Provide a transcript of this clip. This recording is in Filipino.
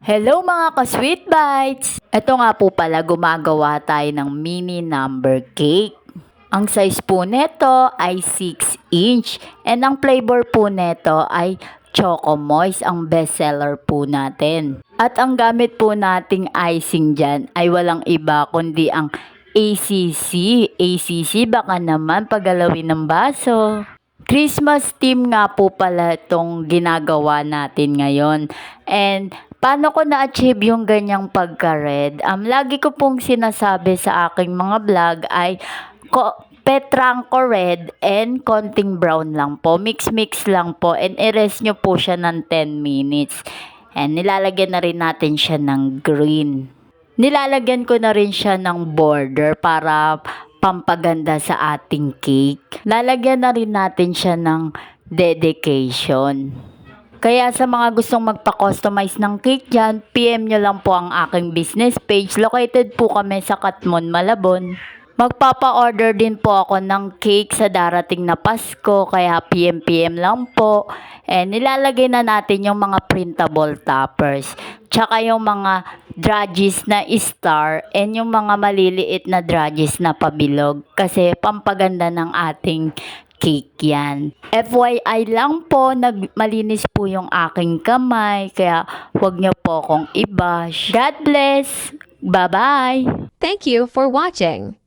Hello mga ka-Sweet Bites! Ito nga po pala gumagawa tayo ng mini number cake. Ang size po neto ay 6 inch and ang flavor po neto ay Choco Moist, ang bestseller po natin. At ang gamit po nating icing dyan ay walang iba kundi ang ACC. ACC baka naman pagalawin ng baso. Christmas theme nga po pala itong ginagawa natin ngayon. And paano ko na-achieve yung ganyang pagka-red? Lagi ko pong sinasabi sa aking mga vlog ay Petranco red and konting brown lang po. Mix-mix lang po and i-rest nyo po siya ng 10 minutes. And nilalagyan na rin natin siya ng green. Nilalagyan ko na rin siya ng border para pampaganda sa ating cake. Lalagyan na rin natin siya ng dedication. Kaya sa mga gustong magpa-customize ng cake dyan, PM nyo lang po ang aking business page. Located po kami sa Katmon, Malabon. Magpapa-order din po ako ng cake sa darating na Pasko, kaya PM lang po. And nilalagay na natin yung mga printable toppers. Tsaka yung mga dragis na star and yung mga maliliit na dragis na pabilog. Kasi pampaganda ng ating cake yan. FYI lang po, malinis po yung aking kamay, kaya huwag nyo po akong i-bash. God bless! Bye-bye! Thank you for watching.